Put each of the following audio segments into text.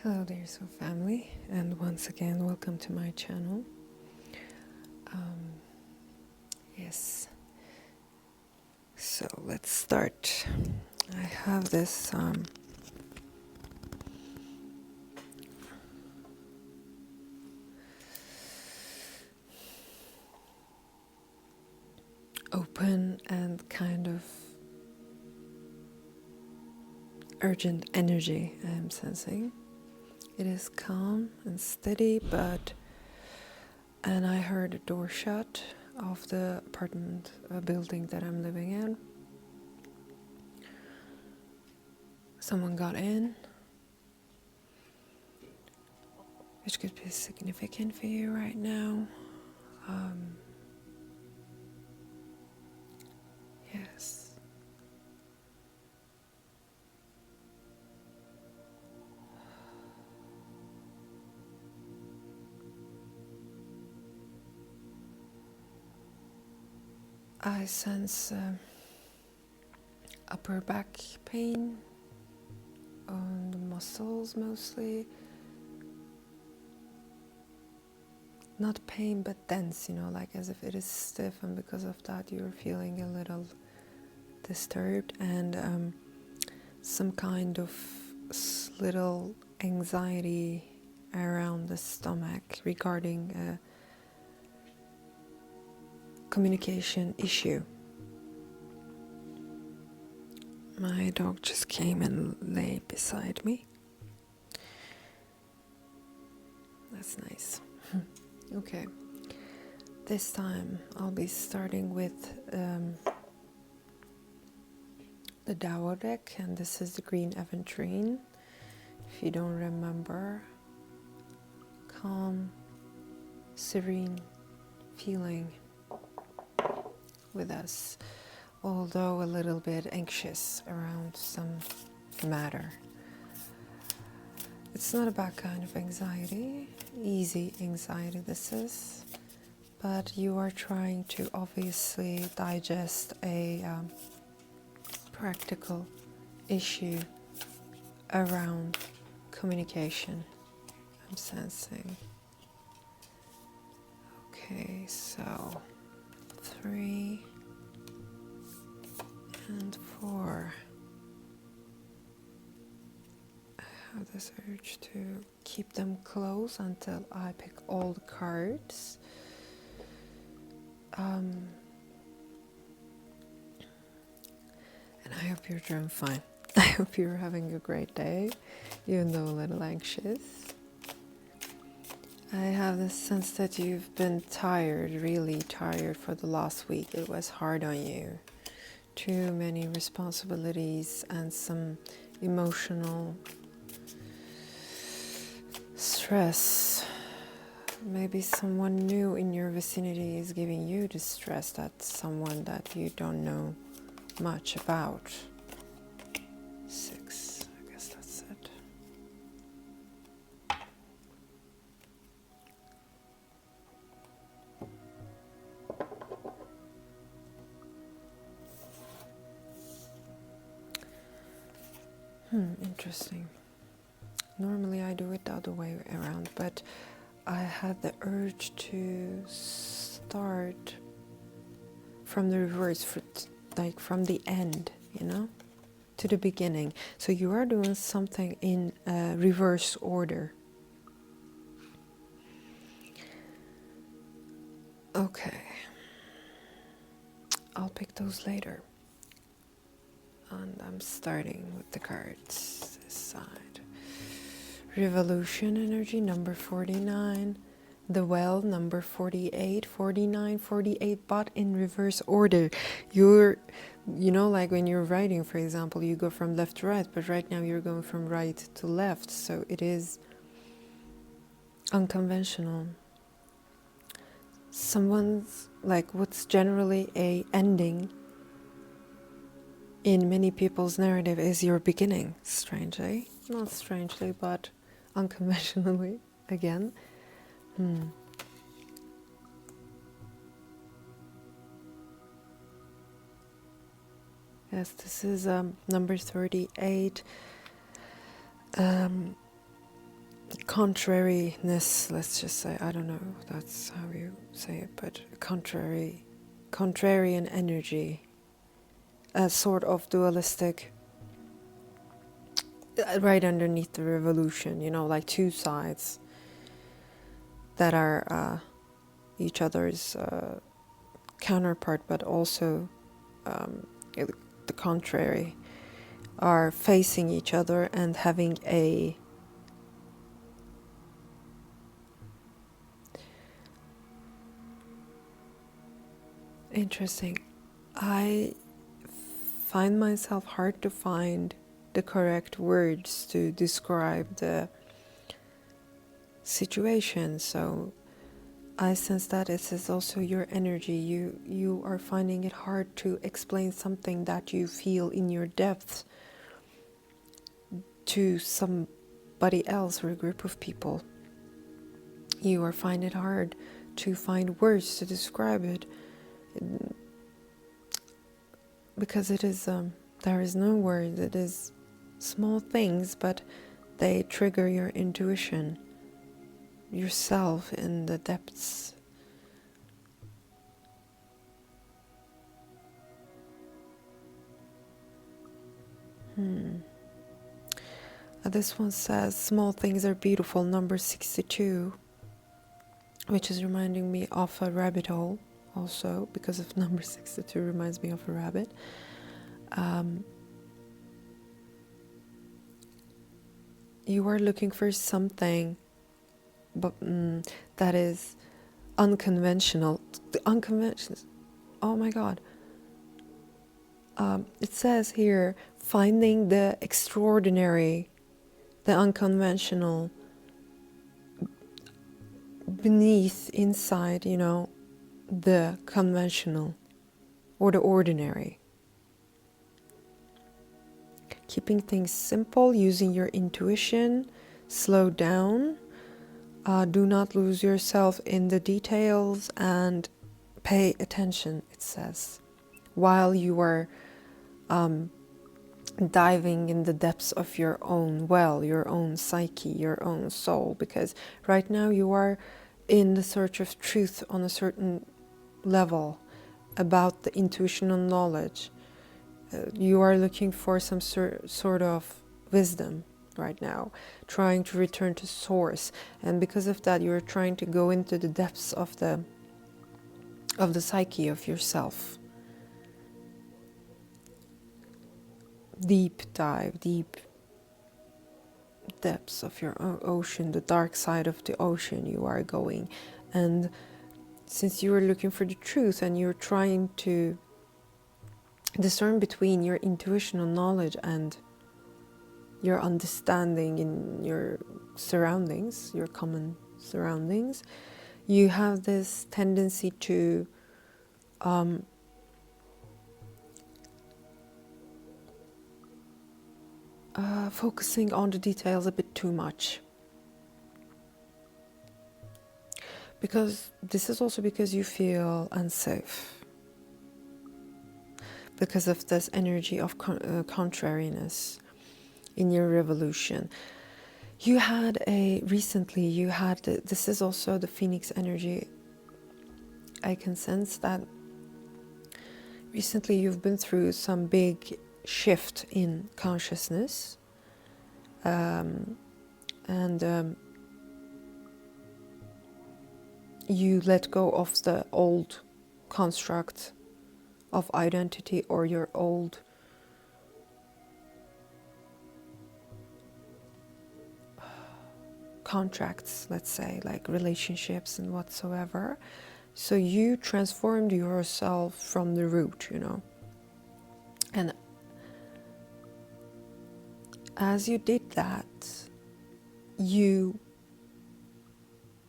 Hello dear soul family, and once again welcome to my channel. Yes, so let's start. I have this open and kind of urgent energy I'm sensing. It is calm and steady, and I heard a door shut of the apartment building that I'm living in. Someone got in, which could be significant for you right now. Yes. I sense upper back pain on the muscles mostly. Not pain, but tense, like as if it is stiff, and because of that you're feeling a little disturbed, and some kind of little anxiety around the stomach regarding a communication issue. My dog just came and lay beside me. That's nice. Okay, this time I'll be starting with the Tao deck, and this is the green aventurine. If you don't remember, calm, serene feeling with us, although a little bit anxious around some matter. It's not a bad kind of anxiety, easy anxiety this is, but you are trying to obviously digest a practical issue around communication, I'm sensing. Okay, so 3 and 4. I have this urge to keep them close until I pick all the cards. And I hope you're doing fine. I hope you're having a great day, even though a little anxious. I have this sense that you've been tired, really tired for the last week. It was hard on you. Too many responsibilities and some emotional stress. Maybe someone new in your vicinity is giving you the stress, that someone that you don't know much about. 6, I guess that's it. Interesting. Normally I do it the other way around, but I had the urge to start from the reverse, like from the end, to the beginning. So you are doing something in reverse order. Okay. I'll pick those later. And I'm starting with the cards this side. Revolution energy, number 49. The Well, number 48, 49, 48, but in reverse order. You're, like when you're writing, for example, you go from left to right, but right now you're going from right to left. So it is unconventional. Someone's, like, what's generally a ending in many people's narrative is your beginning, strangely. Not strangely, but unconventionally, again. Yes, this is number 38. contrariness, let's just say, I don't know if that's how you say it, but contrarian energy, a sort of dualistic, right underneath the revolution, you know, like two sides that are each other's counterpart, but also the contrary, are facing each other and having a interesting. I find myself hard to find the correct words to describe the situation, so I sense that it is also your energy. You are finding it hard to explain something that you feel in your depths to somebody else or a group of people. You are finding it hard to find words to describe it, because it is there is no word. It is small things, but they trigger your intuition, yourself in the depths. This one says, small things are beautiful, number 62, which is reminding me of a rabbit hole also, because of number 62 reminds me of a rabbit. You are looking for something but that is unconventional. The unconventional, oh my god. It says here, finding the extraordinary, the unconventional beneath, inside, you know, the conventional or the ordinary. Keeping things simple, using your intuition, slow down, do not lose yourself in the details, and pay attention, it says, while you are diving in the depths of your own well, your own psyche, your own soul, because right now you are in the search of truth on a certain level about the intuitional knowledge. You are looking for some sort of wisdom right now, trying to return to source, and because of that you are trying to go into the depths of the psyche of yourself. Deep dive, deep depths of your ocean, the dark side of the ocean you are going. And since you are looking for the truth and you're trying to discern between your intuitional knowledge and your understanding in your surroundings, your common surroundings, you have this tendency to focusing on the details a bit too much. Because this is also because you feel unsafe. Because of this energy of contrariness in your revolution. You had this is also the Phoenix energy. I can sense that recently you've been through some big shift in consciousness. You let go of the old construct of identity, or your old contracts, let's say, like relationships and whatsoever. So you transformed yourself from the root, you know. And as you did that, you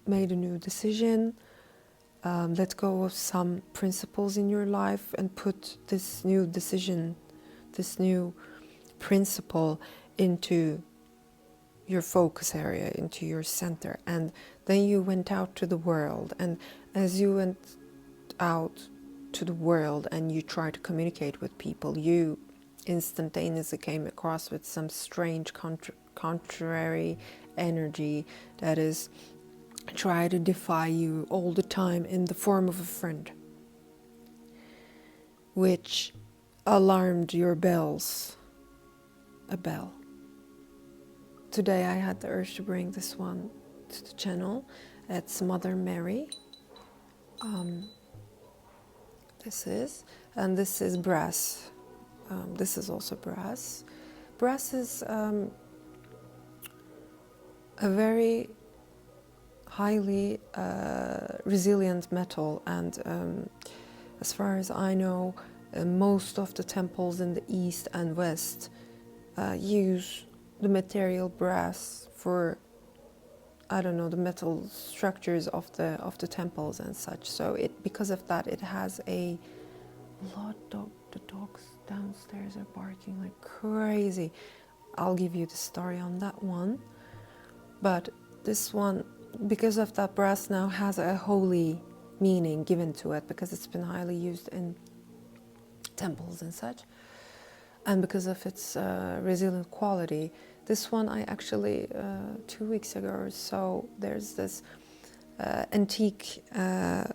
made a new decision, let go of some principles in your life, and put this new decision, this new principle into your focus area, into your center. And then you went out to the world, and as you went out to the world and you tried to communicate with people, you instantaneously came across with some strange contrary energy that is try to defy you all the time in the form of a friend, which alarmed your bells. A bell. Today I had the urge to bring this one to the channel. It's Mother Mary. This is brass. This is also brass. Brass is a very highly resilient metal, and as far as I know, most of the temples in the east and west use the material brass for, I don't know, the metal structures of the temples and such. So because of that, it has a lot of the dogs downstairs are barking like crazy. I'll give you the story on that one. But this one, because of that, brass now has a holy meaning given to it because it's been highly used in temples and such. And because of its resilient quality. This one I actually, 2 weeks ago or so, there's this antique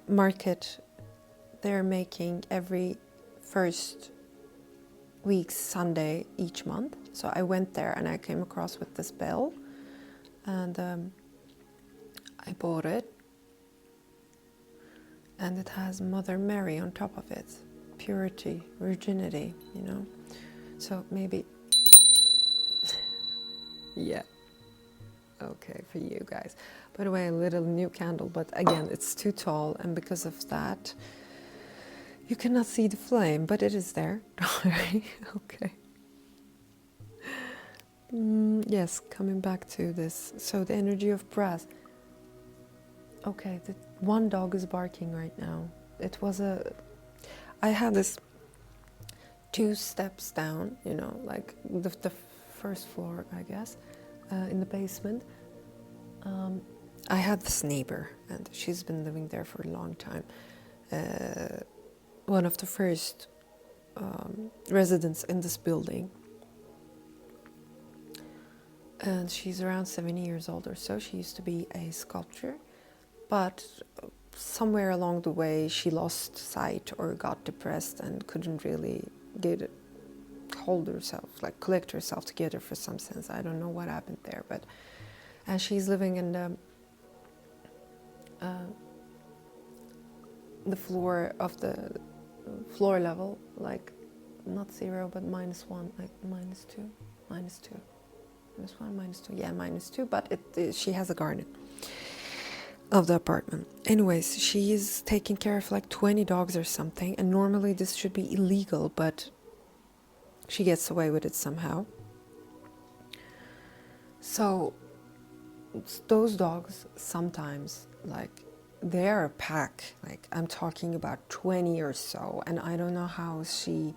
market they're making every first week's Sunday each month. So I went there and I came across with this bell, and I bought it, and it has Mother Mary on top of it. Purity, virginity, you know. So maybe, yeah, okay, for you guys. By the way, a little new candle, but again, it's too tall, and because of that, you cannot see the flame, but it is there. Don't worry. Okay. Yes, coming back to this. So the energy of brass. Okay, the one dog is barking right now. I had this 2 steps down, you know, like the first floor, I guess, in the basement. I had this neighbor, and she's been living there for a long time. One of the first residents in this building. And she's around 70 years old or so. She used to be a sculptor, but somewhere along the way she lost sight or got depressed and couldn't really collect herself together for some sense. I don't know what happened there, and she's living in the floor level, like not 0 but -1, like -2, -2. -1, -2, yeah, -2, but she has a garden of the apartment. Anyways, she is taking care of like 20 dogs or something, and normally this should be illegal, but she gets away with it somehow. So those dogs sometimes, like, they're a pack. Like, I'm talking about 20 or so, and I don't know how is she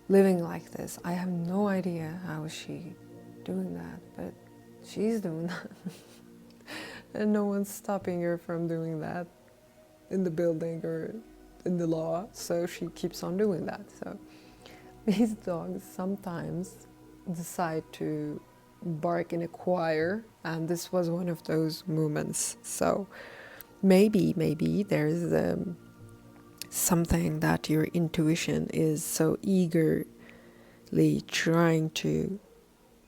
living like this. I have no idea how is she doing that, but she's doing that. And no one's stopping her from doing that in the building or in the law, so she keeps on doing that. So these dogs sometimes decide to bark in a choir, and this was one of those moments. So maybe there's something that your intuition is so eagerly trying to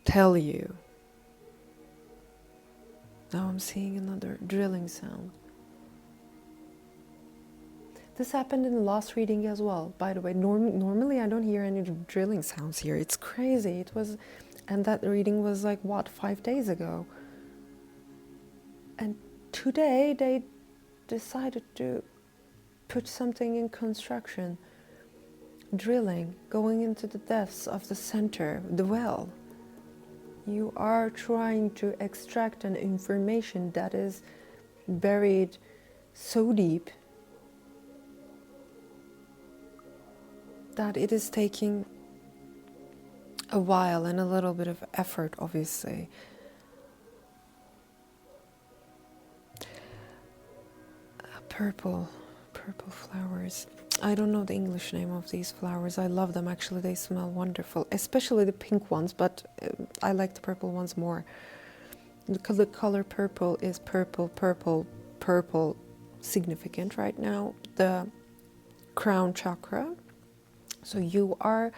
tell you. Now I'm seeing another drilling sound. This happened in the last reading as well, by the way. Normally I don't hear any drilling sounds here. It's crazy. And that reading was like, what, 5 days ago? And today they decided to put something in construction. Drilling, going into the depths of the center, the well. You are trying to extract an information that is buried so deep that it is taking a while and a little bit of effort, obviously. Purple flowers. I don't know the English name of these flowers. I love them, actually. They smell wonderful, especially the pink ones, but I like the purple ones more. The color purple is purple significant right now. The crown chakra. So you are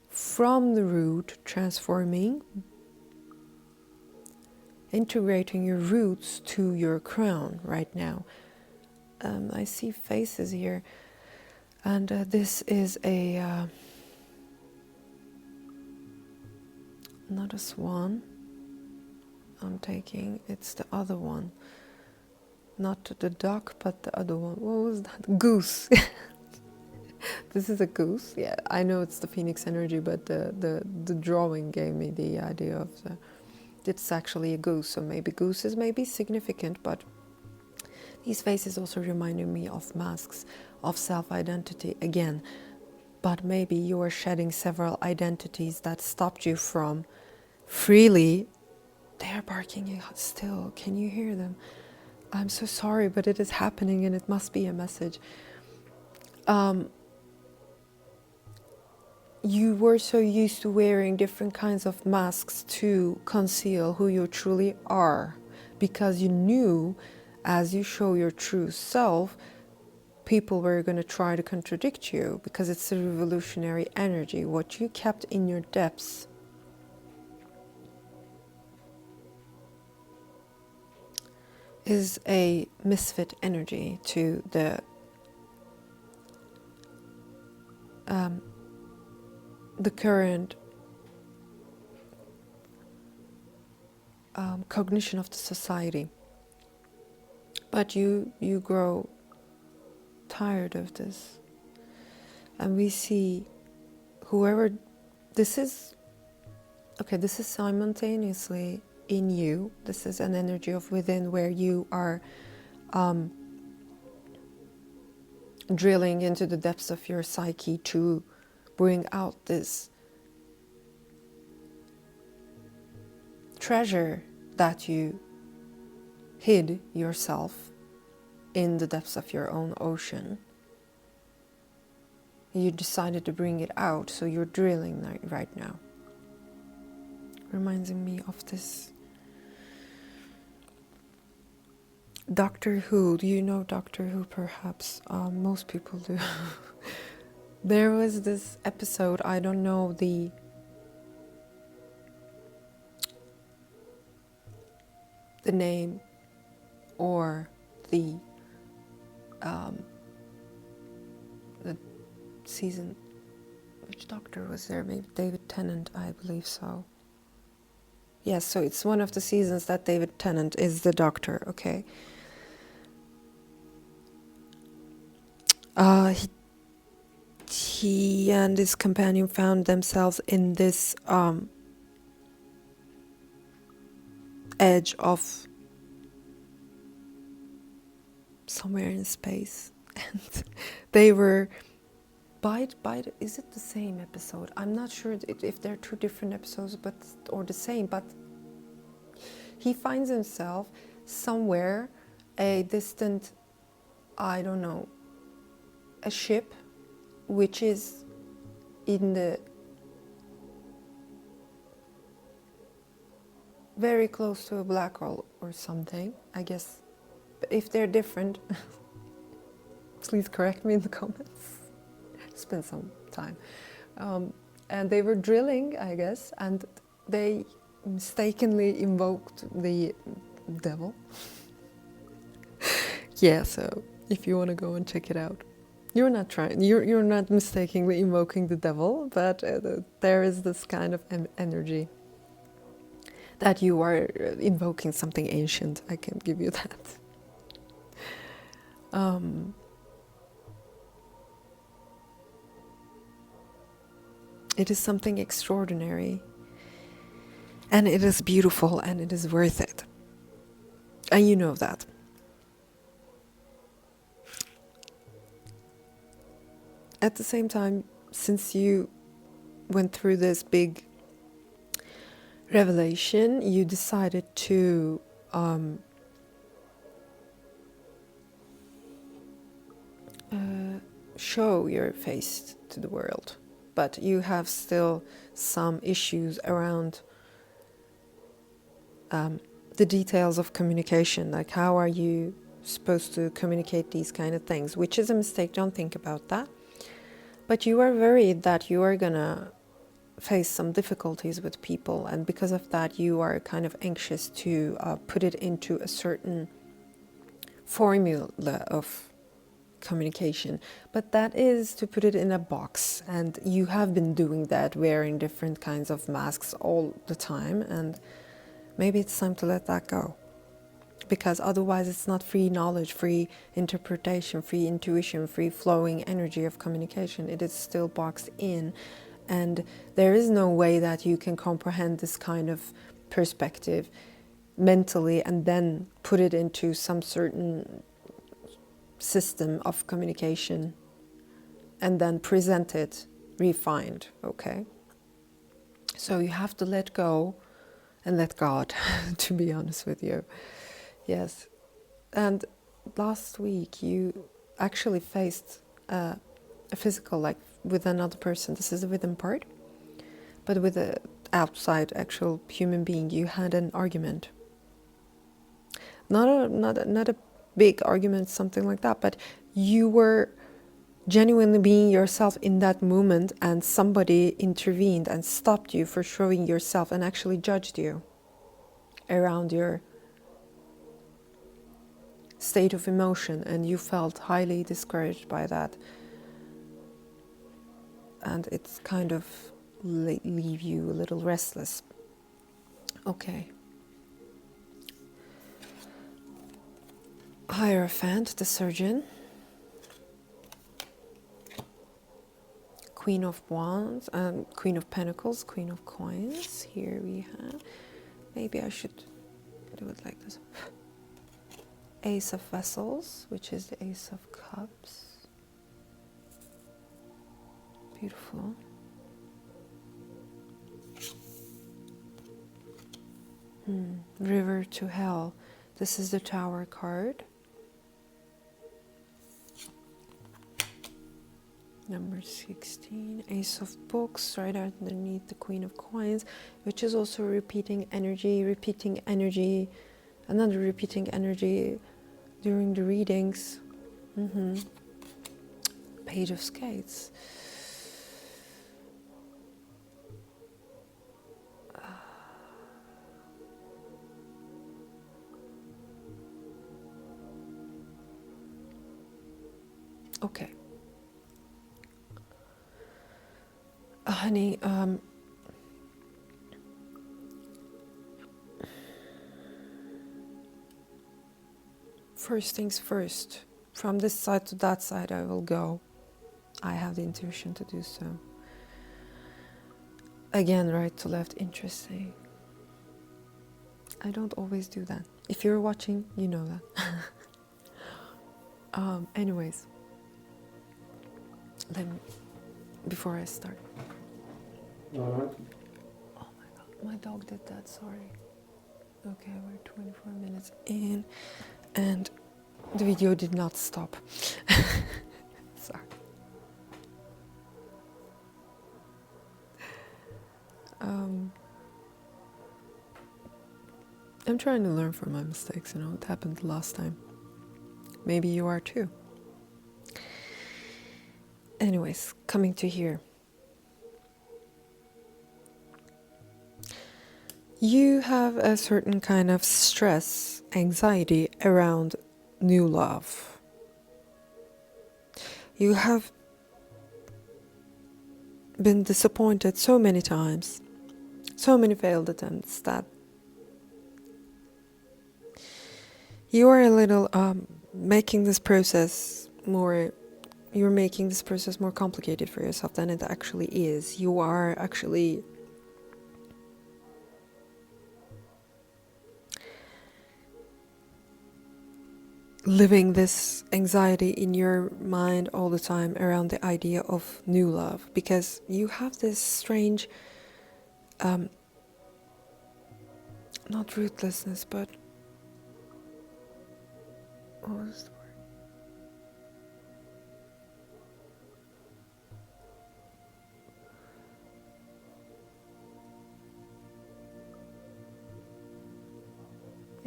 from the root transforming, integrating your roots to your crown right now. I see faces here, and this is a not a swan I'm taking, it's the other one, not the duck but the other one. What was that? Goose. This is a goose. Yeah, I know it's the phoenix energy, but the drawing gave me the idea of it's actually a goose. So maybe gooses may be significant, but these faces also reminded me of masks, of self-identity again. But maybe you are shedding several identities that stopped you from freely. They are barking still. Can you hear them? I'm so sorry, but it is happening and it must be a message. You were so used to wearing different kinds of masks to conceal who you truly are, because you knew as you show your true self, people were going to try to contradict you, because it's a revolutionary energy. What you kept in your depths is a misfit energy to the current cognition of the society. But you grow tired of this, and we see whoever this is. Okay, this is simultaneously in you. This is an energy of within, where you are drilling into the depths of your psyche to bring out this treasure that you hid yourself in the depths of your own ocean. You decided to bring it out, so you're drilling right now. Reminding me of this Doctor Who. Do you know Doctor Who? Perhaps most people do. There was this episode, I don't know the name or the season. Which doctor was there? Maybe David Tennant, I believe so. Yes, so it's one of the seasons that David Tennant is the doctor, okay? He and his companion found themselves in this edge of somewhere in space, and they were is it the same episode? I'm not sure if they're two different episodes, or the same, but he finds himself somewhere, a distant, I don't know, a ship which is in the very close to a black hole or something, I guess. But if they're different, please correct me in the comments. It's been some time. And they were drilling, I guess, and they mistakenly invoked the devil. Yeah, so if you want to go and check it out. You're not mistakenly invoking the devil, but there is this kind of energy that you are invoking something ancient. I can give you that. It is something extraordinary, and it is beautiful, and it is worth it. And you know that. At the same time, since you went through this big revelation, you decided to show your face to the world, but you have still some issues around the details of communication, like how are you supposed to communicate these kind of things, which is a mistake. Don't think about that. But you are worried that you are gonna face some difficulties with people, and because of that you are kind of anxious to put it into a certain formula of communication. But that is to put it in a box, and you have been doing that, wearing different kinds of masks all the time, and maybe it's time to let that go, because otherwise it's not free knowledge, free interpretation, free intuition, free flowing energy of communication. It is still boxed in, and there is no way that you can comprehend this kind of perspective mentally and then put it into some certain system of communication and then present it refined, okay? So you have to let go and let God, to be honest with you. Yes. And last week you actually faced a physical, like with another person. This is the within part. But with an outside actual human being, you had an argument. Not a big argument, something like that, but you were genuinely being yourself in that moment, and somebody intervened and stopped you for showing yourself and actually judged you around your state of emotion, and you felt highly discouraged by that, and it's kind of leave you a little restless. Okay. Hierophant, the surgeon. Queen of Wands, Queen of Pentacles, Queen of Coins. Here we have, maybe I should do it like this. Ace of Vessels, which is the Ace of Cups. Beautiful. River to Hell. This is the Tower card. Number 16, Ace of Books, right underneath the Queen of Coins, which is also repeating energy, another repeating energy during the readings. Page of Skates. Okay. Honey, first things first. From this side to that side I will go. I have the intuition to do so. Again, right to left, interesting. I don't always do that. If you're watching, you know that. Anyways, before I start. Oh my God, my dog did that, sorry. Okay, we're 24 minutes in and the video did not stop. Sorry. I'm trying to learn from my mistakes, you know, it happened the last time. Maybe you are too. Anyways, coming to here. You have a certain kind of stress, anxiety around new love. You have been disappointed so many times, so many failed attempts that you are a little making this process more, you're making this process more complicated for yourself than it actually is. You are actually living this anxiety in your mind all the time around the idea of new love, because you have this strange, not ruthlessness, but what was the word?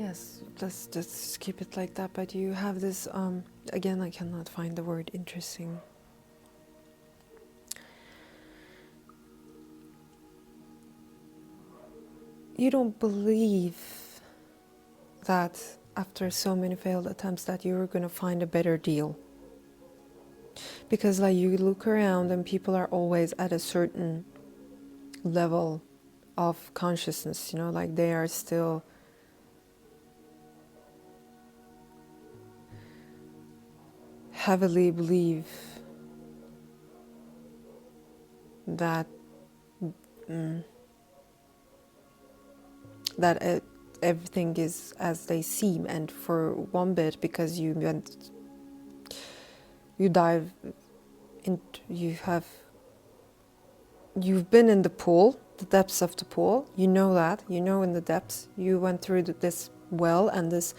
Yes, let's just keep it like that. But you have this, again, I cannot find the word interesting. You don't believe that after so many failed attempts that you're going to find a better deal. Because like you look around and people are always at a certain level of consciousness, you know, like they are still heavily believe that everything is as they seem, and for one bit because you dive into, you've been in the pool, the depths of the pool, you know that, you know in the depths, you went through this well and this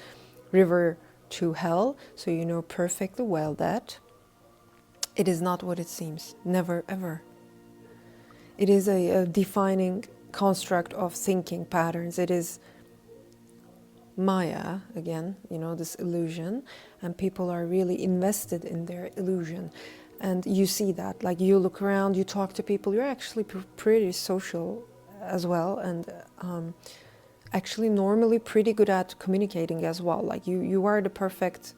river to hell, so you know perfectly well that it is not what it seems, never ever. It is a defining construct of thinking patterns. It is Maya, again, you know, this illusion, and people are really invested in their illusion. And you see that, like you look around, you talk to people, you're actually pretty social as well, and actually normally pretty good at communicating as well. Like you are the perfect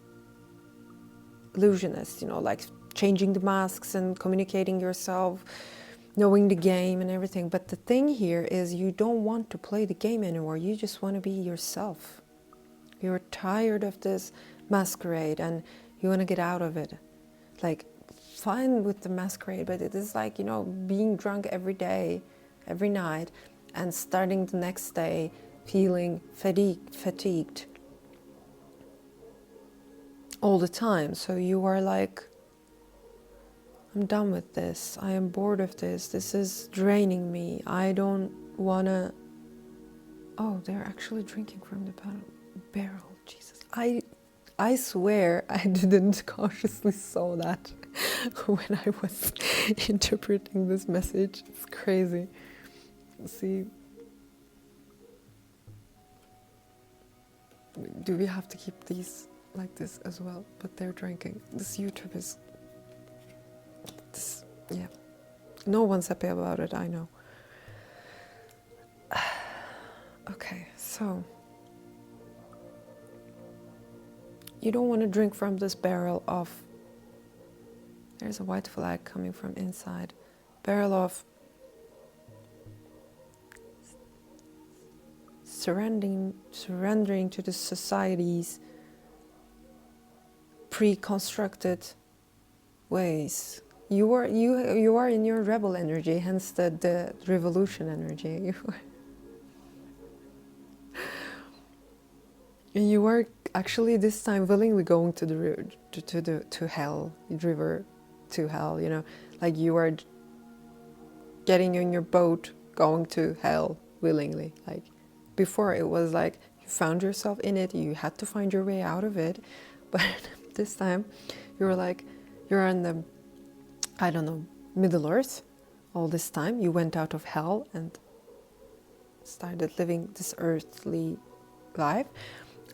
illusionist, you know, like changing the masks and communicating yourself, knowing the game and everything. But the thing here is you don't want to play the game anymore. You just want to be yourself. You're tired of this masquerade and you want to get out of it. Like, fine with the masquerade, but it is like, you know, being drunk every day, every night, and starting the next day feeling fatigued all the time. So you are like, I'm done with this. I am bored of this. This is draining me. I don't want to... Oh, they're actually drinking from the barrel. Jesus. I swear I didn't consciously saw that when I was interpreting this message. It's crazy. See, do we have to keep these like this as well? But they're drinking. This YouTube is... yeah. No one's happy about it, I know. Okay, so... you don't want to drink from this barrel of... there's a white flag coming from inside. Barrel of surrendering to the society's pre-constructed ways. You are in your rebel energy, hence the revolution energy. You are actually this time willingly going to the hell, river to hell, you know, like you are getting in your boat going to hell willingly. Like before it was like you found yourself in it, you had to find your way out of it, but this time you're like, you're in the, I don't know, Middle Earth all this time. You went out of hell and started living this earthly life,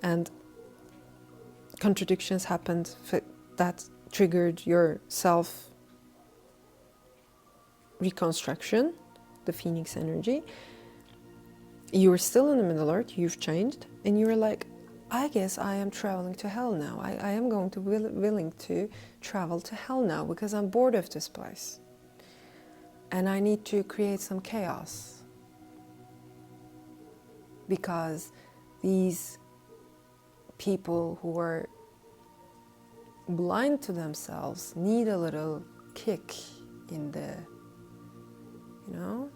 and contradictions happened that triggered your self reconstruction, the Phoenix energy. You were still in the Middle Earth, you've changed, and you were like, I guess I am traveling to hell now. I am going to willing to travel to hell now because I'm bored of this place. And I need to create some chaos. Because these people who are blind to themselves need a little kick in the, you know,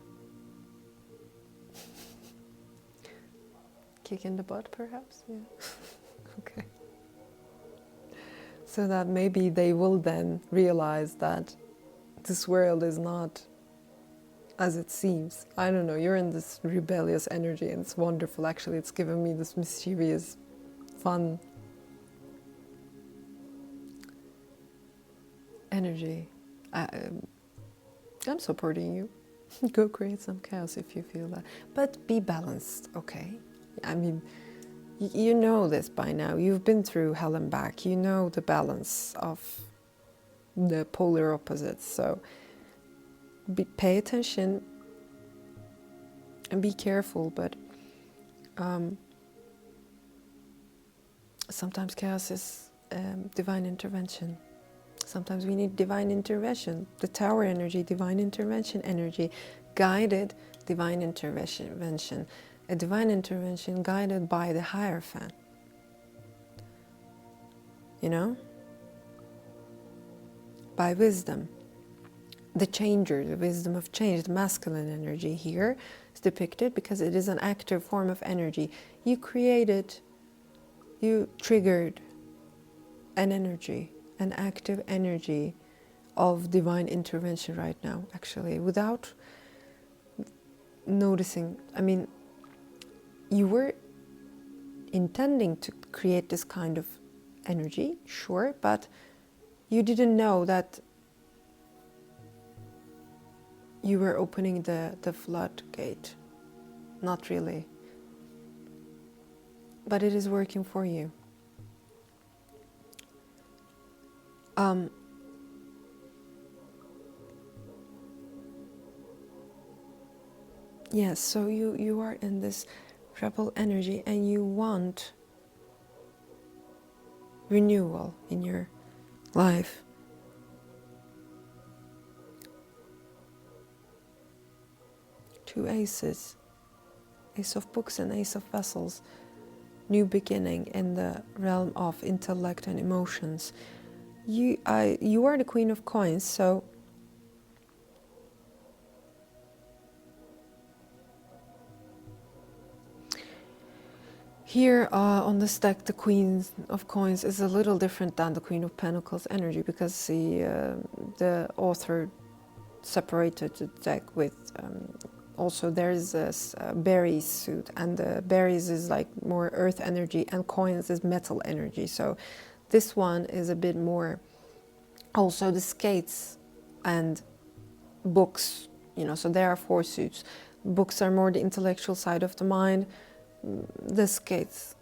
kick in the butt perhaps, yeah. Okay. So that maybe they will then realize that this world is not as it seems. I don't know, you're in this rebellious energy and it's wonderful. Actually, it's given me this mischievous, fun energy. I'm supporting you. Go create some chaos if you feel that. But be balanced, okay? I mean, You know this by now. You've been through hell and back. You know the balance of the polar opposites. So pay attention and be careful. But sometimes chaos is divine intervention. Sometimes we need divine intervention. The tower energy, divine intervention energy, guided divine intervention. A divine intervention guided by the Hierophant. You know? By wisdom. The changer, the wisdom of change, the masculine energy here is depicted because it is an active form of energy. You created, you triggered an energy, an active energy of divine intervention right now, actually, without noticing. I mean, you were intending to create this kind of energy, sure, but you didn't know that you were opening the floodgate. Not really. But it is working for you. Yes, so you are in this rebel energy and you want renewal in your life. Two aces, Ace of Books and Ace of Vessels. New beginning in the realm of intellect and emotions. You are the Queen of Coins, so here on the stack, the Queen of Coins is a little different than the Queen of Pentacles energy because the author separated the deck with also there's this berries suit, and the berries is like more earth energy and coins is metal energy. So this one is a bit more also the skates and books, you know, so there are four suits. Books are more the intellectual side of the mind. The skates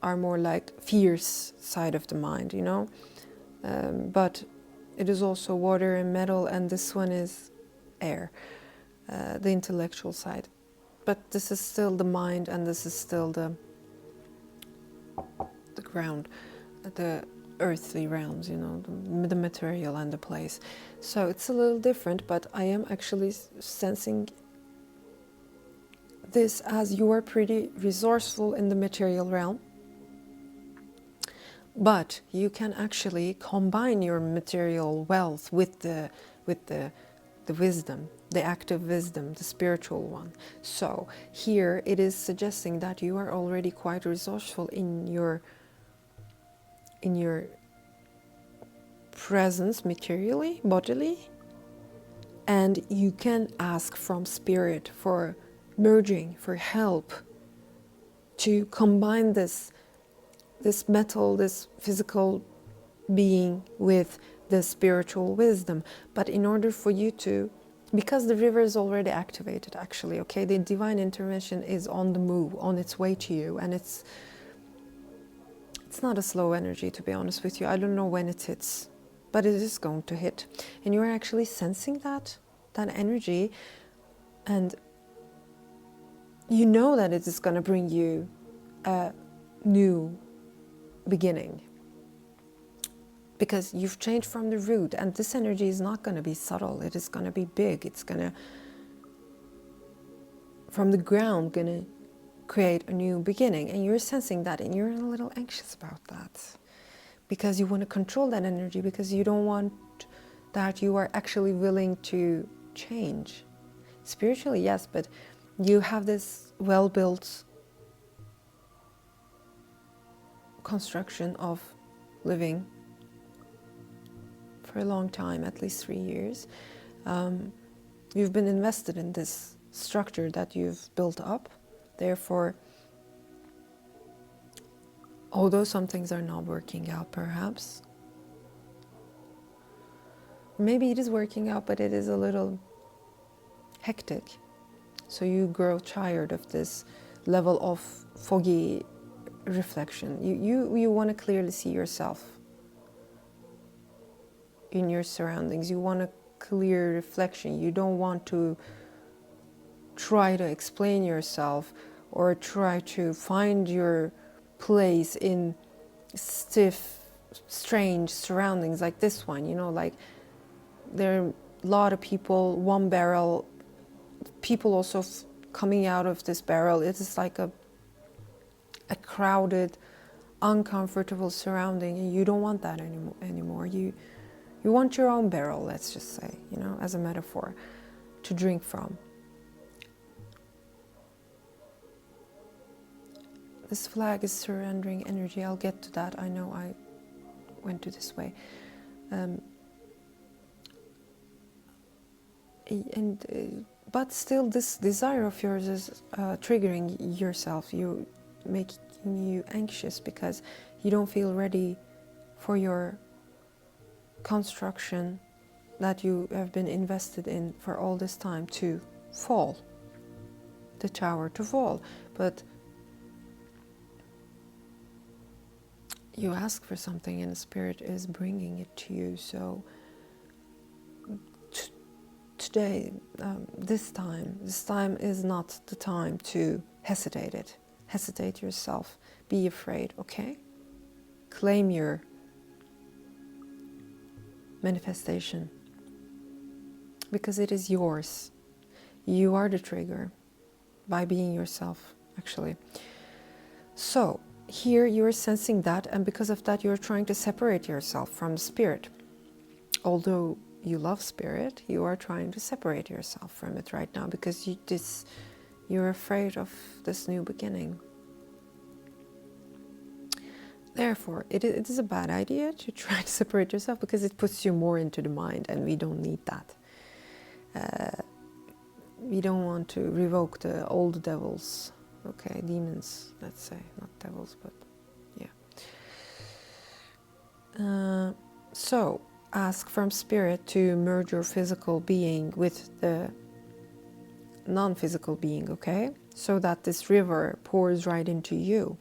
are more like fierce side of the mind, you know. But it is also water and metal, and this one is air, the intellectual side. But this is still the mind, and this is still the ground, the earthly realms, you know, the material and the place. So it's a little different, but I am actually sensing this as you are pretty resourceful in the material realm, but you can actually combine your material wealth with the wisdom, the active wisdom, the spiritual one. So here it is suggesting that you are already quite resourceful in your presence materially, bodily, and you can ask from spirit for merging, for help to combine this metal, this physical being with the spiritual wisdom. But in order for you to, because the river is already activated actually, okay, the divine intervention is on the move, on its way to you, and it's not a slow energy, to be honest with you. I don't know when it hits, but it is going to hit, and you're actually sensing that energy, and you know that it is going to bring you a new beginning, because you've changed from the root, and this energy is not going to be subtle. It is going to be big. It's going to, from the ground, going to create a new beginning, and you're sensing that, and you're a little anxious about that because you want to control that energy, because you don't want that. You are actually willing to change spiritually, yes, but you have this well-built construction of living for a long time, at least 3 years. You've been invested in this structure that you've built up. Therefore, although some things are not working out, perhaps, maybe it is working out, but it is a little hectic. So you grow tired of this level of foggy reflection. You want to clearly see yourself in your surroundings. You want a clear reflection. You don't want to try to explain yourself or try to find your place in stiff, strange surroundings like this one. You know, like there are a lot of people, one barrel, people also coming out of this barrel. It is like a crowded, uncomfortable surrounding, and you don't want that anymore. You want your own barrel, let's just say, you know, as a metaphor, to drink from. This flag is surrendering energy. I'll get to that. I know I went to this way. But still, this desire of yours is triggering yourself. You making you anxious because you don't feel ready for your construction that you have been invested in for all this time to fall, the tower to fall. But you ask for something and the Spirit is bringing it to you. So today, this time is not the time to hesitate yourself, be afraid, okay? Claim your manifestation because it is yours. You are the trigger by being yourself, actually. So here you're sensing that, and because of that you're trying to separate yourself from the Spirit. Although you love Spirit, you are trying to separate yourself from it right now because you're afraid of this new beginning. Therefore, it is a bad idea to try to separate yourself because it puts you more into the mind, and we don't need that. We don't want to revoke the old devils, okay, demons, let's say, not devils, but yeah. So, ask from Spirit to merge your physical being with the non-physical being, okay? So that this river pours right into you.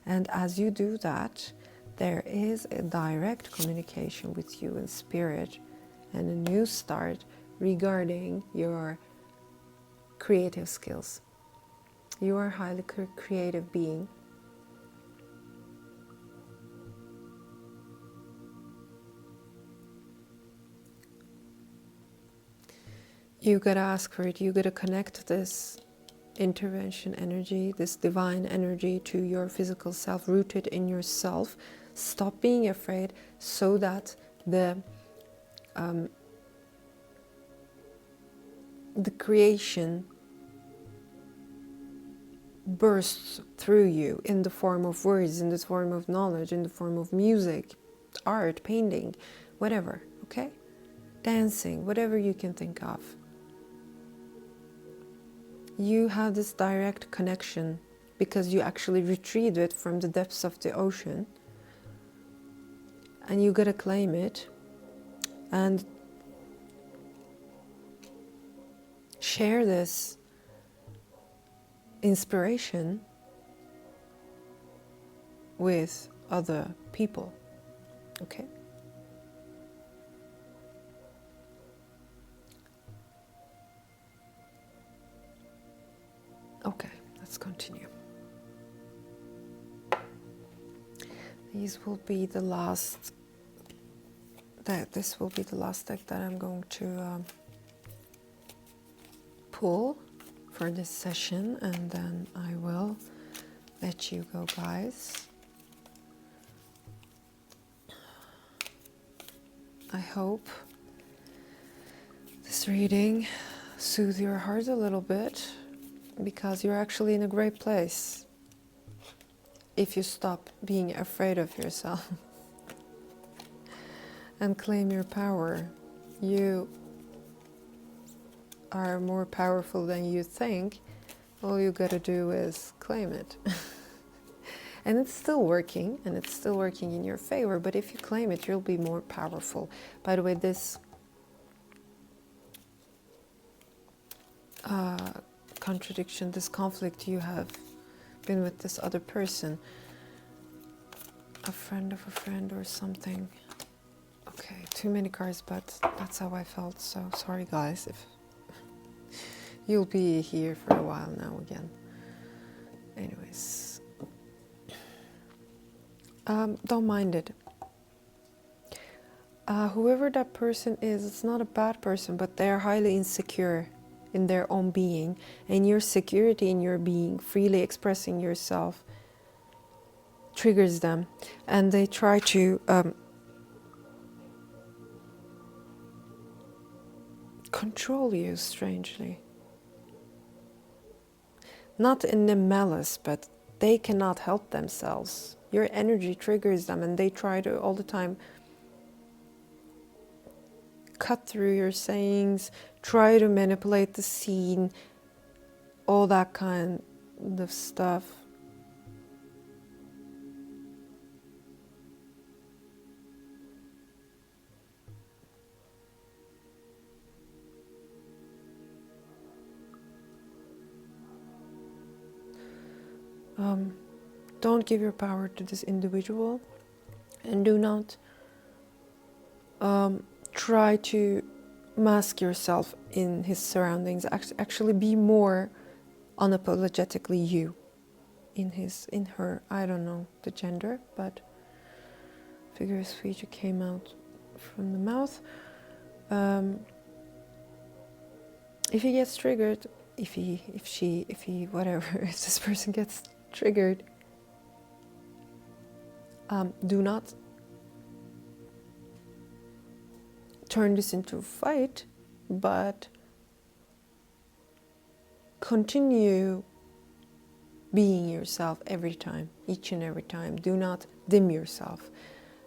And as you do that, there is a direct communication with you in Spirit and a new start regarding your creative skills. You are a highly creative being. You gotta ask for it. You gotta connect this intervention energy, this divine energy to your physical self, rooted in yourself. Stop being afraid so that the creation bursts through you in the form of words, in the form of knowledge, in the form of music, art, painting, whatever, okay? Dancing, whatever you can think of. You have this direct connection because you actually retrieved it from the depths of the ocean, and you gotta claim it and share this inspiration with other people, okay? Okay, let's continue. These will be the last, this will be the last deck that I'm going to pull for this session, and then I will let you go, guys. I hope this reading soothes your heart a little bit, because you're actually in a great place if you stop being afraid of yourself and claim your power. You are more powerful than you think. All you gotta do is claim it. And it's still working, and it's still working in your favor, but if you claim it, you'll be more powerful. By the way, this contradiction, this conflict you have been with this other person, a friend of a friend or something. Okay, too many cards, but that's how I felt. So sorry, guys, if you'll be here for a while now again. Anyways, don't mind it. Whoever that person is, it's not a bad person, but they are highly insecure in their own being, and your security in your being, freely expressing yourself, triggers them, and they try to control you strangely. Not in the malice, but they cannot help themselves. Your energy triggers them, and they try to all the time cut through your sayings, try to manipulate the scene, all that kind of stuff. Don't give your power to this individual, and do not try to mask yourself in his surroundings. Actually be more unapologetically you in her, I don't know the gender, but figure of speech came out from the mouth. If he gets triggered, if he whatever, if this person gets triggered, do not turn this into a fight, but continue being yourself every time, each and every time. Do not dim yourself.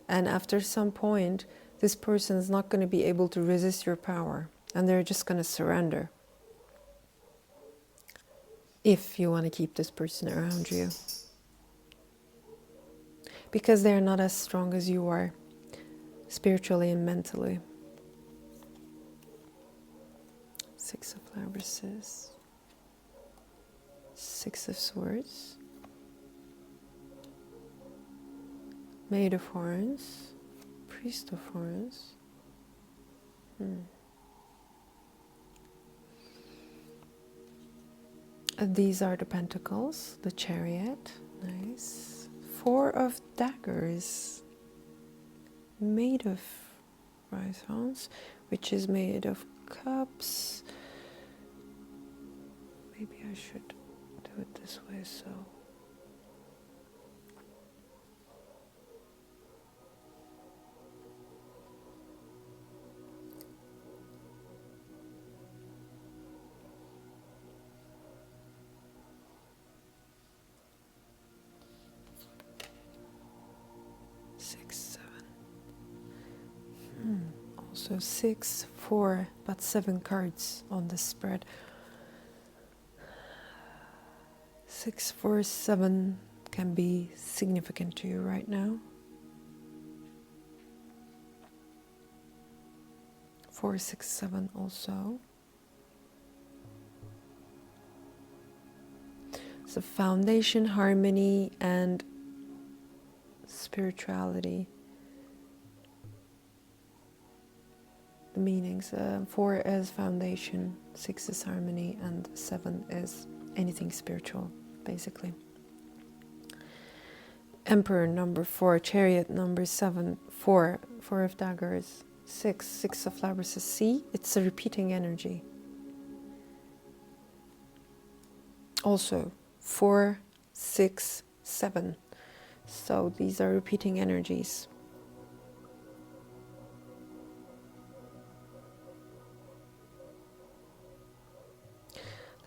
And after some point, this person is not going to be able to resist your power, and they're just going to surrender. If you want to keep this person around you. Because they're not as strong as you are, spiritually and mentally. Six of Labrises. Six of Swords. Maid of Horns. Priest of Horns. These are the Pentacles, the Chariot. Nice. Four of Daggers. Maid of Rhizomes, which is Maid of Cups. Maybe I should do it this way, so. So 6, 4, but 7 cards on the spread. 6, 4, 7 can be significant to you right now. 4, 6, 7 also. So foundation, harmony, and spirituality. The meanings. 4 is foundation, 6 is harmony, and 7 is anything spiritual, basically. Emperor number 4, Chariot number 7, 4, 4 of Daggers, 6, 6 of Labrises. See, it's a repeating energy. Also 4, 6, 7. So these are repeating energies.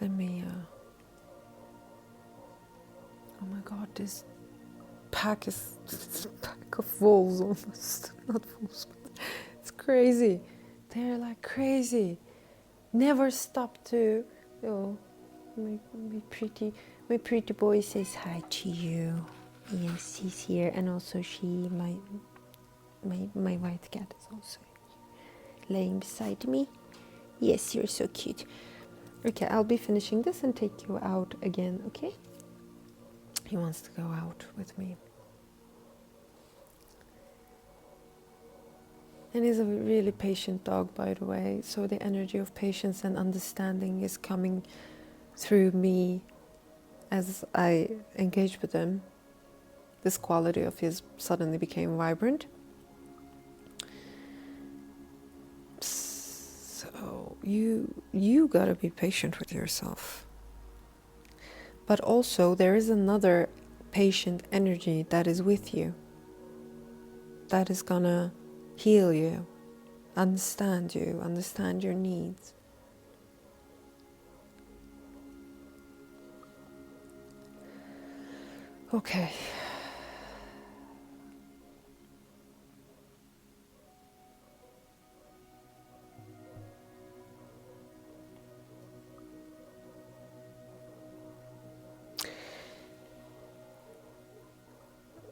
Let me, oh my god, this pack is a pack of wolves almost. Not wolves, but it's crazy. They're like crazy. Never stop to, oh, my pretty boy says hi to you. Yes, he's here. And also my white cat is also laying beside me. Yes, you're so cute. Okay, I'll be finishing this and take you out again, okay? He wants to go out with me. And he's a really patient dog, by the way. So the energy of patience and understanding is coming through me as I engage with him. This quality of his suddenly became vibrant. So you gotta be patient with yourself. But also there is another patient energy that is with you, that is gonna heal you, understand your needs. Okay.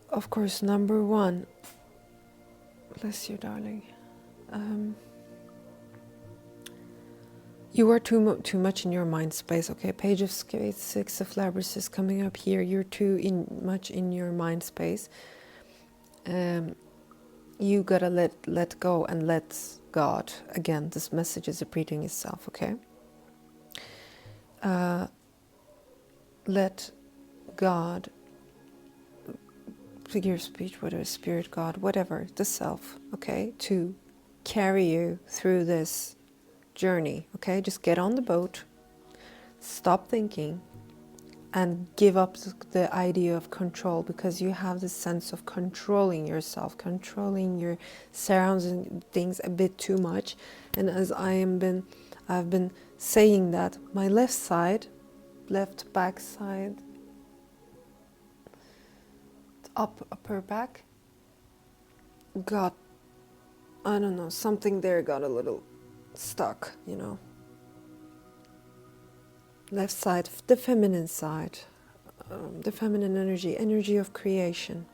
Of course, number one, bless you, darling. You are too much in your mind space. Okay, Page of Spades, Six of Labyrinths is coming up here. You're much in your mind space. You gotta let go and let God. Again, this message is repeating itself. Okay. Let God, figure of speech, whatever, spirit, God, whatever, the self. Okay, to carry you through this journey. Okay, just get on the boat, stop thinking, and give up the idea of control, because you have this sense of controlling yourself, controlling your surroundings a bit too much. And as I've been saying that my left back side, upper back got, I don't know, something there got a little stuck, you know. Left side, the feminine side, the feminine energy of creation.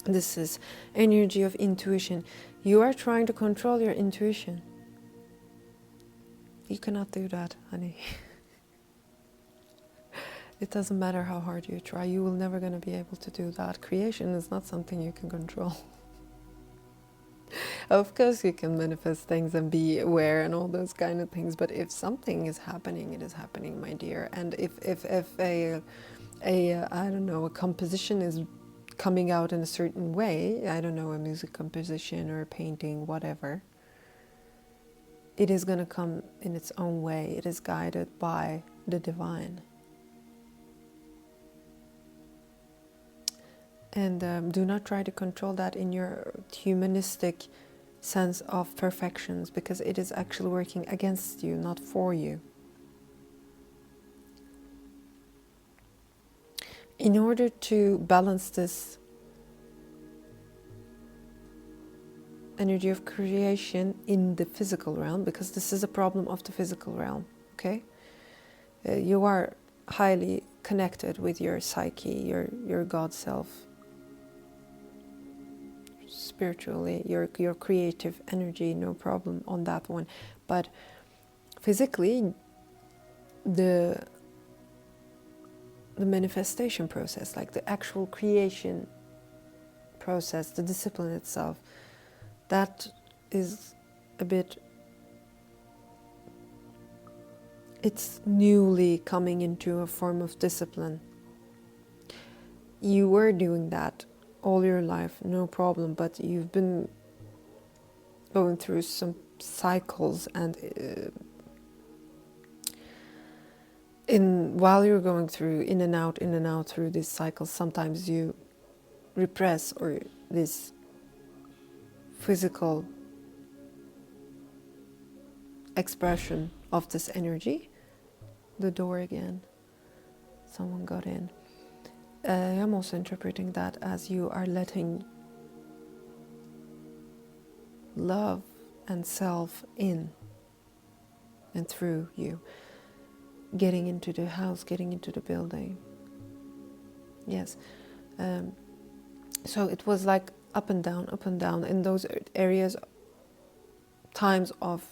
This is energy of intuition. You are trying to control your intuition. You cannot do that, honey. It doesn't matter how hard you try. You will never going to be able to do that. Creation is not something you can control. Of course you can manifest things and be aware and all those kind of things, but if something is happening, it is happening, my dear. And if a I don't know, a composition is coming out in a certain way, I don't know, a music composition or a painting, whatever, it is going to come in its own way. It is guided by the divine. And do not try to control that in your humanistic sense of perfections, because it is actually working against you, not for you. In order to balance this energy of creation in the physical realm, because this is a problem of the physical realm, okay? You are highly connected with your psyche, your God self, spiritually, your creative energy, no problem on that one. But physically, the manifestation process, like the actual creation process, the discipline itself, that is a bit, it's newly coming into a form of discipline. You were doing that all your life, no problem, but you've been going through some cycles, and while you're going through in and out through these cycles, sometimes you repress or this physical expression of this energy. The door again, someone got in. I'm also interpreting that as you are letting love and self in and through you, getting into the house, getting into the building. Yes. So it was like up and down in those areas, times of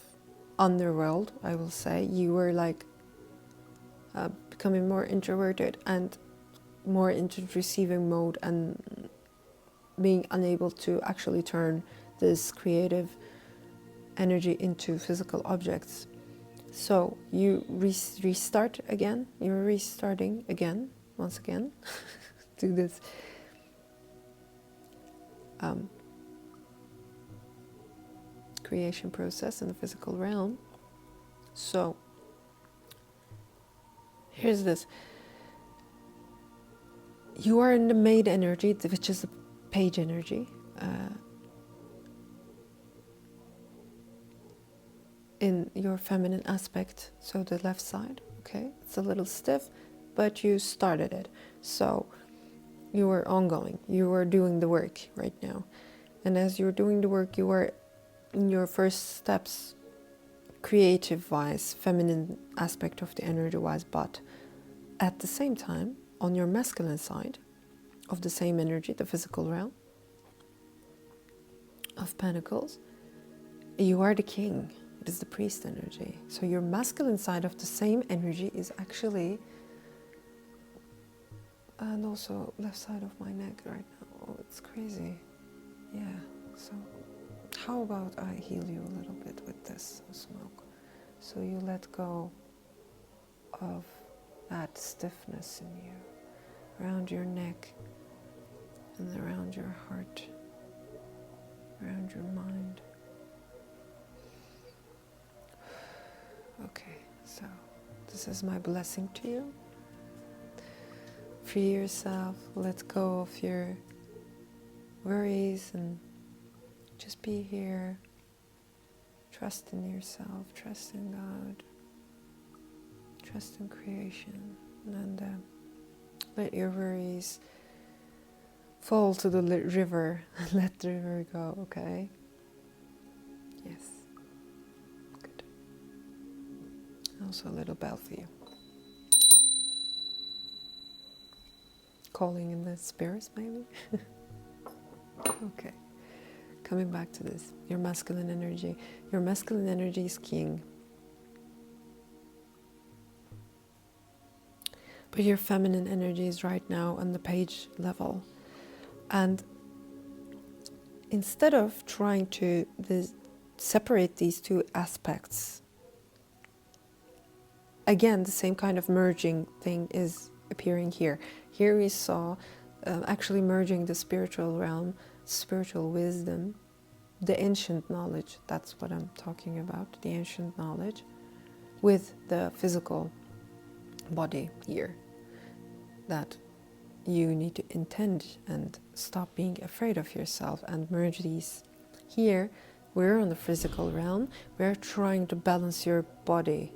underworld, I will say. You were like becoming more introverted and more into receiving mode, and being unable to actually turn this creative energy into physical objects. So you restart again, you're restarting again, once again, do this creation process in the physical realm. So here's this. You are in the maid energy, which is the page energy. In your feminine aspect, so the left side, okay? It's a little stiff, but you started it. So you are ongoing. You are doing the work right now. And as you're doing the work, you are in your first steps, creative-wise, feminine aspect of the energy-wise, but at the same time, on your masculine side of the same energy, the physical realm of Pentacles, you are the king. It is the priest energy. So your masculine side of the same energy is actually, and also left side of my neck right now. Oh, it's crazy. Yeah, so how about I heal you a little bit with this smoke? So you let go of that stiffness in you, around your neck and around your heart, around your mind. Okay, so this is my blessing to you. Free yourself, let go of your worries and just be here. Trust in yourself, trust in God, trust in creation, and let your worries fall to the river. Let the river go, okay? Yes. Good. Also a little bell for you. Calling in the spirits, maybe? Okay. Coming back to this, your masculine energy. Your masculine energy is king. But your feminine energy is right now on the page level. And instead of trying to separate these two aspects, again, the same kind of merging thing is appearing here. Here we saw actually merging the spiritual realm, spiritual wisdom, the ancient knowledge, that's what I'm talking about, the ancient knowledge, with the physical body here. That you need to intend and stop being afraid of yourself and merge these. Here, we're on the physical realm, we're trying to balance your body,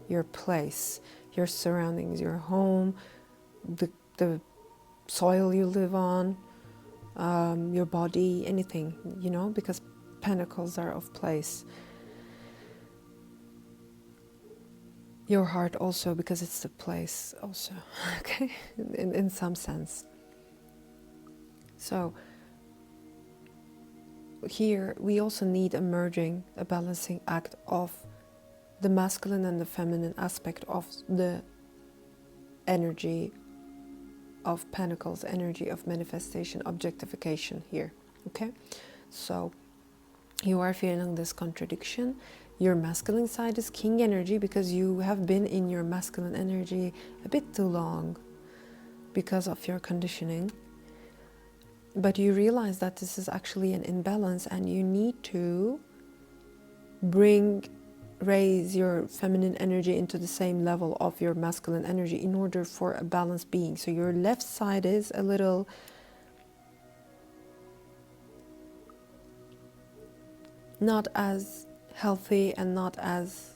your place, your surroundings, your home, the soil you live on, your body, anything, you know, because pentacles are of place. Your heart also, because it's the place also, okay, in some sense. So here we also need a merging, a balancing act of the masculine and the feminine aspect of the energy of pentacles, energy of manifestation, objectification here, okay? So you are feeling this contradiction. Your masculine side is king energy because you have been in your masculine energy a bit too long because of your conditioning. But you realize that this is actually an imbalance and you need to raise your feminine energy into the same level of your masculine energy in order for a balanced being. So your left side is a little not as healthy and not as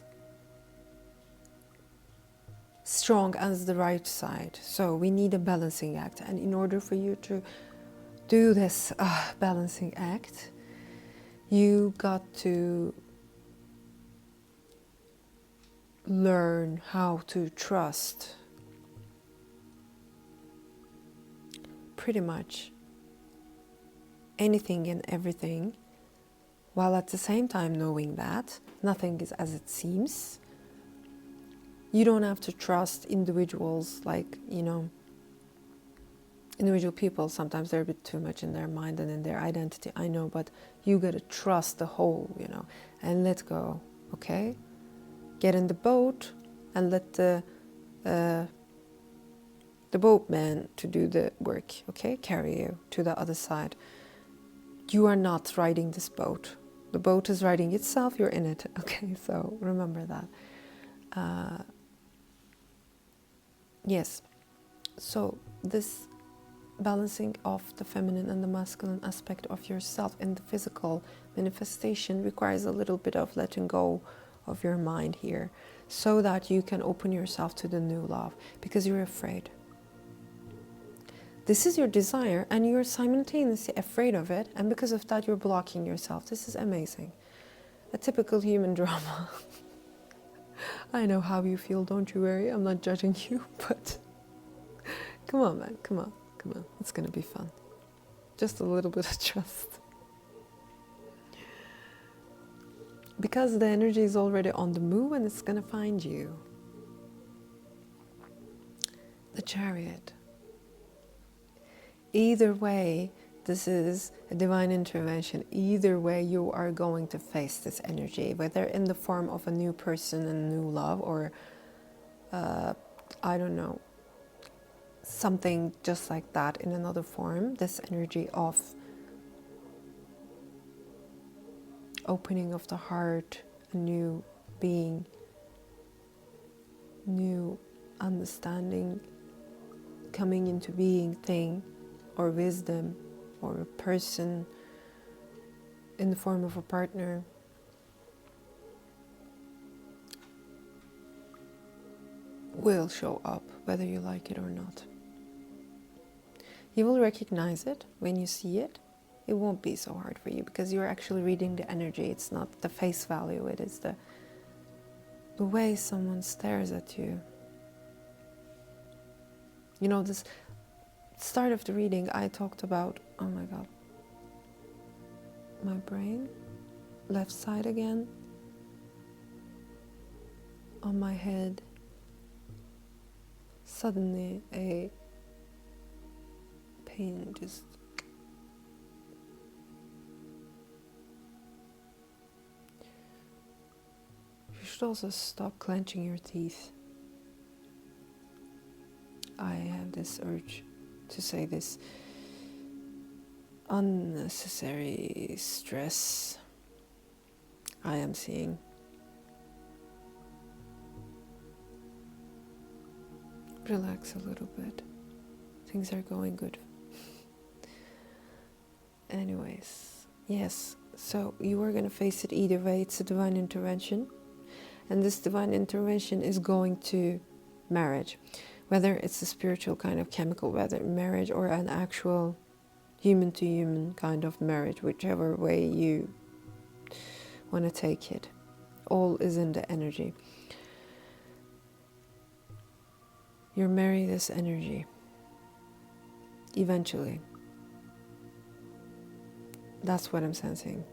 strong as the right side. So we need a balancing act. And in order for you to do this balancing act, you got to learn how to trust pretty much anything and everything, while at the same time knowing that nothing is as it seems. You don't have to trust individuals like, you know, individual people, sometimes they're a bit too much in their mind and in their identity, I know, but you gotta trust the whole, and let go, okay? Get in the boat and let the boatman to do the work, okay? Carry you to the other side. You are not riding this boat. The boat is riding itself, you're in it, okay? So remember that. Yes, so this balancing of the feminine and the masculine aspect of yourself in the physical manifestation requires a little bit of letting go of your mind here, so that you can open yourself to the new love, because you're afraid. This is your desire and you're simultaneously afraid of it, and because of that you're blocking yourself. This is amazing. A typical human drama. I know how you feel, don't you worry, I'm not judging you, but come on, man, come on. It's gonna be fun. Just a little bit of trust. Because the energy is already on the move and it's gonna find you. The Chariot. Either way, this is a divine intervention. Either way, you are going to face this energy, whether in the form of a new person and new love, or I don't know, something just like that in another form. This energy of opening of the heart, a new being, new understanding, coming into being thing, or wisdom, or a person in the form of a partner. Will show up, whether you like it or not. You will recognize it when you see it. It won't be so hard for you, because you're actually reading the energy. It's not the face value, it is the way someone stares at you. This start of the reading, I talked about, oh my God, my brain, left side again, on my head, suddenly a pain just you should also stop clenching your teeth. I have this urge to say this. Unnecessary stress I am seeing. Relax a little bit. Things are going good. Anyways, yes, so you are going to face it either way. It's a divine intervention, and this divine intervention is going to marriage, whether it's a spiritual kind of chemical, whether marriage, or an actual human to human kind of marriage, whichever way you want to take it. All is in the energy. You'll marry this energy eventually. That's what I'm sensing.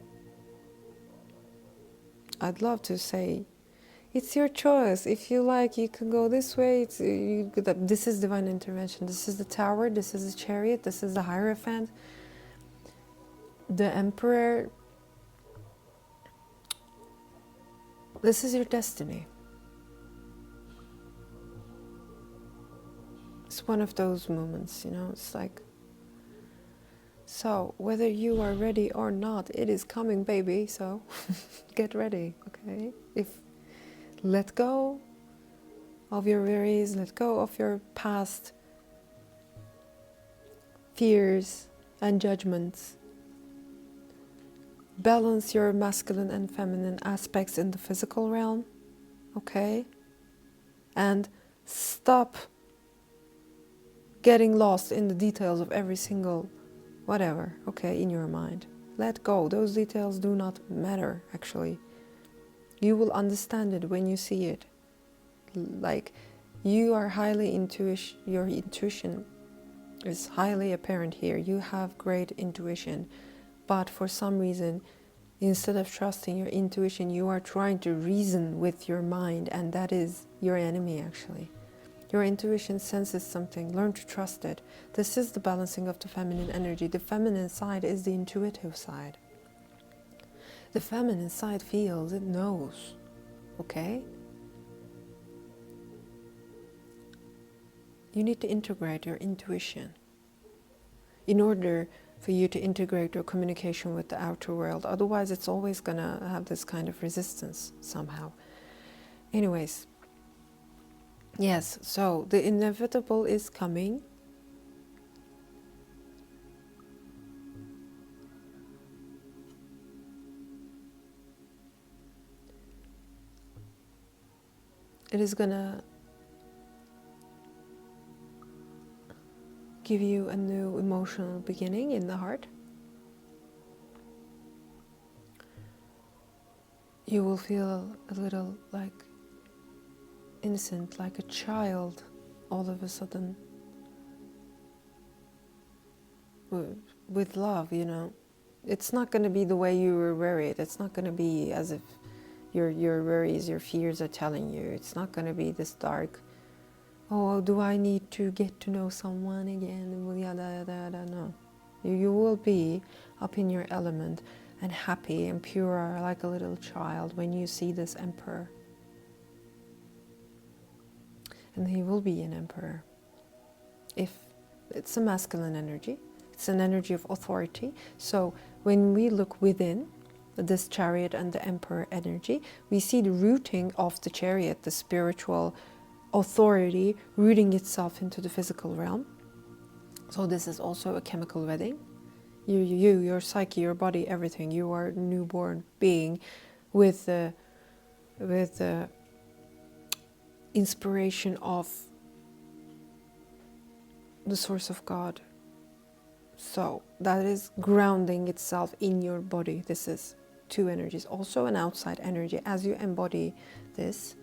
I'd love to say, it's your choice. If you like, you can go this way. This is divine intervention. This is the Tower. This is the Chariot. This is the Hierophant. The Emperor. This is your destiny. It's one of those moments, it's like, so whether you are ready or not, it is coming, baby, so get ready, okay? Let go of your worries, let go of your past fears and judgments. Balance your masculine and feminine aspects in the physical realm, okay? And stop getting lost in the details of every single whatever, okay, in your mind. Let go. Those details do not matter, actually. You will understand it when you see it. Like, you are highly intuition, your intuition is highly apparent here. You have great intuition, but for some reason, instead of trusting your intuition, you are trying to reason with your mind, and that is your enemy, actually. Your intuition senses something. Learn to trust it. This is the balancing of the feminine energy. The feminine side is the intuitive side. The feminine side feels, it knows. Okay? You need to integrate your intuition in order for you to integrate your communication with the outer world. Otherwise, it's always going to have this kind of resistance somehow. Anyways, yes, so the inevitable is coming. It is going to give you a new emotional beginning in the heart. You will feel a little like innocent, like a child all of a sudden. With love, you know. It's not going to be the way you were worried. It's not going to be as if your worries, your fears are telling you. It's not going to be this dark, oh, do I need to get to know someone again? No. You will be up in your element and happy and pure like a little child when you see this emperor. And he will be an emperor. If it's a masculine energy, it's an energy of authority. So when we look within this chariot and the emperor energy, we see the rooting of the chariot, the spiritual authority rooting itself into the physical realm. So this is also a chemical wedding. Your psyche, your body, everything. You are a newborn being with the inspiration of the source of God. So that is grounding itself in your body. This is two energies. Also an outside energy. As you embody this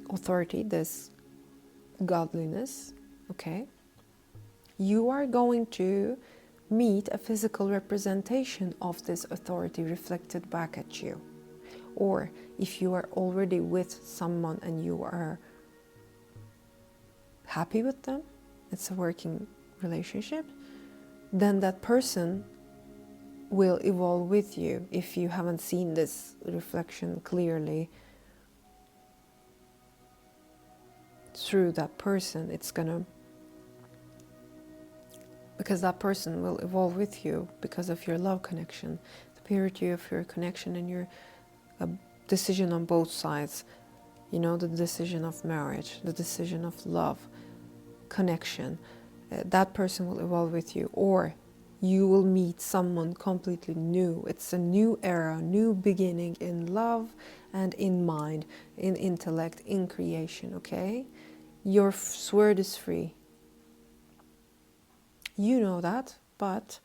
authority, this godliness, okay, you are going to meet a physical representation of this authority reflected back at you. Or if you are already with someone and you are happy with them, it's a working relationship, then that person will evolve with you. If you haven't seen this reflection clearly through that person, it's gonna, because that person will evolve with you because of your love connection, the purity of your connection and your decision on both sides, you know, the decision of marriage, the decision of love, connection. That person will evolve with you, or you will meet someone completely new. It's a new era, new beginning in love and in mind, in intellect, in creation, okay? Your sword is free. You know that, but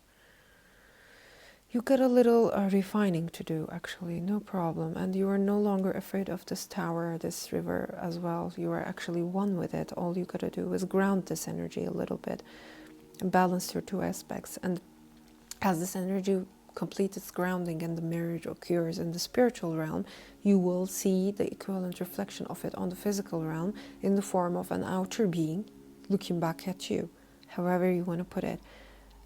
you got a little refining to do, actually, no problem. And you are no longer afraid of this tower, this river as well. You are actually one with it. All you got to do is ground this energy a little bit and balance your two aspects. And as this energy completes its grounding and the marriage occurs in the spiritual realm, you will see the equivalent reflection of it on the physical realm in the form of an outer being looking back at you, however you want to put it.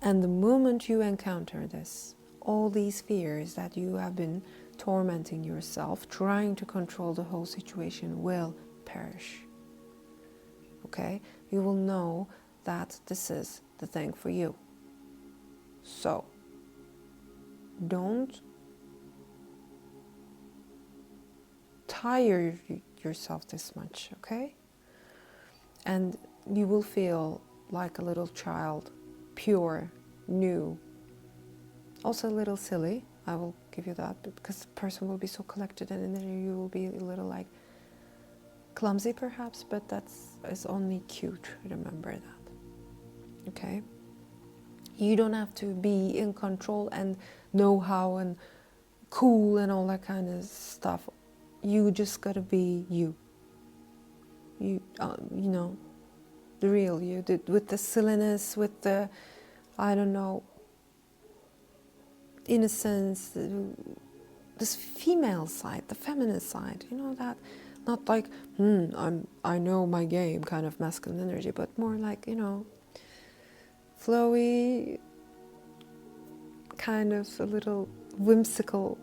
And the moment you encounter this, all these fears that you have been tormenting yourself, trying to control the whole situation, will perish. Okay? You will know that this is the thing for you. So, don't tire yourself this much, okay? And you will feel like a little child, pure, new, also a little silly, I will give you that, because the person will be so collected and then you will be a little like clumsy perhaps, but it's only cute, remember that, okay? You don't have to be in control and know how and cool and all that kind of stuff. You just gotta be you. You know, the real you, with the silliness, with the, I don't know, innocence, this female side, the feminine side, you know, that Not like, I know my game kind of masculine energy, but more like, you know, flowy, kind of a little whimsical,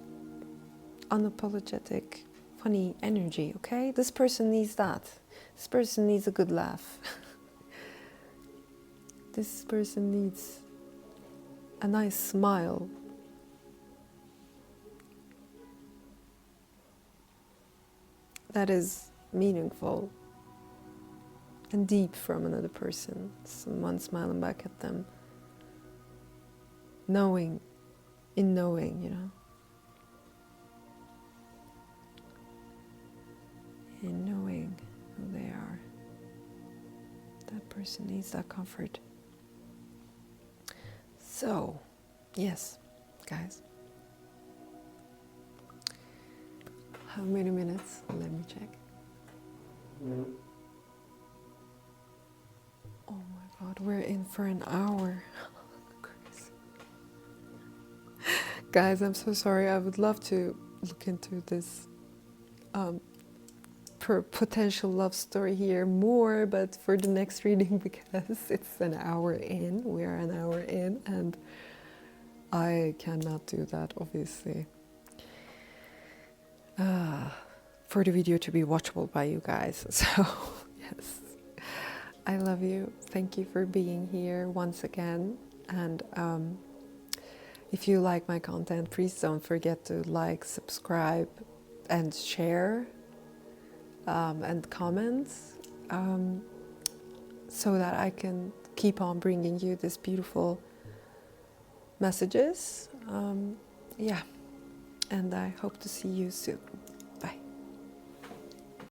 unapologetic, funny energy, okay? This person needs that. This person needs a good laugh. This person needs a nice smile. That is meaningful and deep from another person. Someone smiling back at them. Knowing, in knowing, you know. In knowing who they are. That person needs that comfort. So, yes, guys. How many minutes? Let me check. Oh my god, we're in for an hour. Guys, I'm so sorry. I would love to look into this potential love story here more, but for the next reading, because it's an hour in, we are an hour in, and I cannot do that, obviously. For the video to be watchable by you guys. So, yes, I love you. Thank you for being here once again. And if you like my content, please don't forget to like, subscribe, and share, and comment, so that I can keep on bringing you these beautiful messages. Yeah, and I hope to see you soon.